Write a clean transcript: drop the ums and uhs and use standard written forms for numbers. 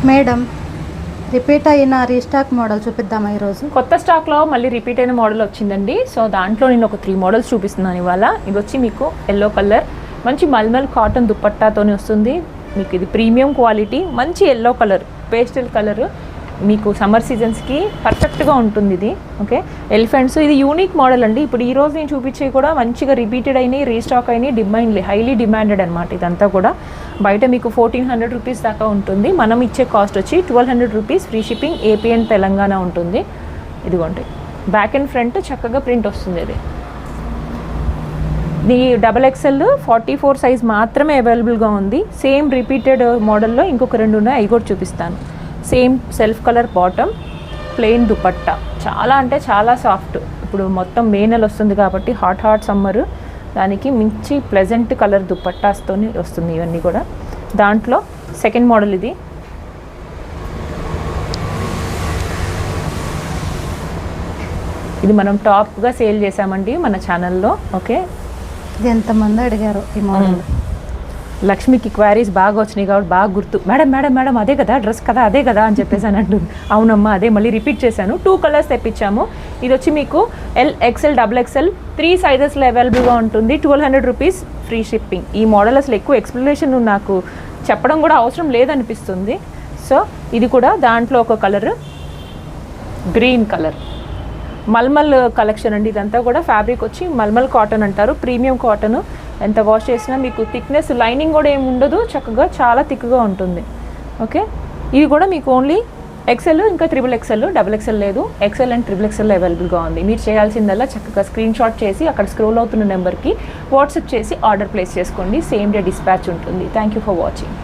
Madam, repeat అయిన restock model చూపిద్దామా ఈరోజు? కొత్త స్టాక్లో మళ్ళీ రిపీట్ అయిన మోడల్ వచ్చిందండి. సో దాంట్లో నేను ఒక 3 మోడల్స్ చూపిస్తున్నాను ఇవాళ. ఇది వచ్చి మీకు ఎల్లో కలర్, మంచి మల్మల్ కాటన్ దుపట్టాతోని వస్తుంది. మీకు ఇది ప్రీమియం క్వాలిటీ, మంచి ఎల్లో కలర్, పేస్టల్ కలర్, మీకు సమ్మర్ సీజన్స్కి పర్ఫెక్ట్గా ఉంటుంది ఇది. ఓకే, ఎలిఫెంట్స్, ఇది యూనిక్ మోడల్ అండి. ఇప్పుడు ఈరోజు నేను చూపించేవి కూడా మంచిగా రిపీటెడ్ అయినాయి, రీస్టాక్ అయినాయి, హైలీ డిమాండెడ్ అనమాట. ఇదంతా కూడా బయట మీకు 1400 రూపీస్ దాకా ఉంటుంది. మనం ఇచ్చే కాస్ట్ వచ్చి 1200 rupees, free shipping, AP and Telangana ఉంటుంది. ఇదిగోండి, బ్యాక్ అండ్ ఫ్రంట్ చక్కగా ప్రింట్ వస్తుంది. ఇది ఈ XXL 44 సైజ్ మాత్రమే అవైలబుల్గా ఉంది. సేమ్ రిపీటెడ్ మోడల్లో ఇంకొక 2 ఉన్నాయి, అవి కూడా చూపిస్తాను. Same self colour bottom, plain dupatta, చాలా అంటే చాలా సాఫ్ట్. ఇప్పుడు మొత్తం మే నెల వస్తుంది కాబట్టి హాట్ సమ్మర్, దానికి మించి ప్లెజెంట్ కలర్ దుపట్టాస్తో వస్తుంది ఇవన్నీ కూడా. దాంట్లో సెకండ్ మోడల్ ఇది మనం టాప్గా సేల్ చేసామండి మన ఛానల్లో. ఓకే, ఇది ఎంతమంది అడిగారు ఈ మోడల్. లక్ష్మికి క్వారీస్ బాగా వచ్చినాయి కాబట్టి బాగా గుర్తు, మేడం అదే కదా డ్రెస్ కదా, అదే కదా అని చెప్పేసి అని అంటుంది. అవునమ్మా అదే, మళ్ళీ రిపీట్ చేశాను. 2 కలర్స్ తెప్పించాము. ఇది వచ్చి మీకు L, XL, XXL 3 సైజెస్లో అవైలబుల్గా ఉంటుంది. 1200 రూపీస్, ఫ్రీ షిప్పింగ్. ఈ మోడల్ అసలు ఎక్కువ ఎక్స్ప్లెనేషన్ నాకు చెప్పడం కూడా అవసరం లేదనిపిస్తుంది. సో ఇది కూడా దాంట్లో ఒక కలర్, గ్రీన్ కలర్, మల్మల్ కలెక్షన్ అండి. ఇదంతా కూడా ఫ్యాబ్రిక్ వచ్చి మల్మల్ కాటన్ అంటారు, ప్రీమియం కాటన్. ఎంత వాష్ చేసినా మీకు థిక్నెస్, లైనింగ్ కూడా ఏమి ఉండదు, చక్కగా చాలా థిక్గా ఉంటుంది. ఓకే, ఇది కూడా మీకు ఓన్లీ XL, ఇంకా XXL, XXL లేదు, XL అండ్ XXL అవైలబుల్గా ఉంది. మీరు చేయాల్సిందల్లా చక్కగా స్క్రీన్ షాట్ చేసి అక్కడ స్క్రోల్ అవుతున్న నెంబర్కి వాట్సాప్ చేసి ఆర్డర్ ప్లేస్ చేసుకోండి. సేమ్ డే డిస్పాచ్ ఉంటుంది. Thank you for watching.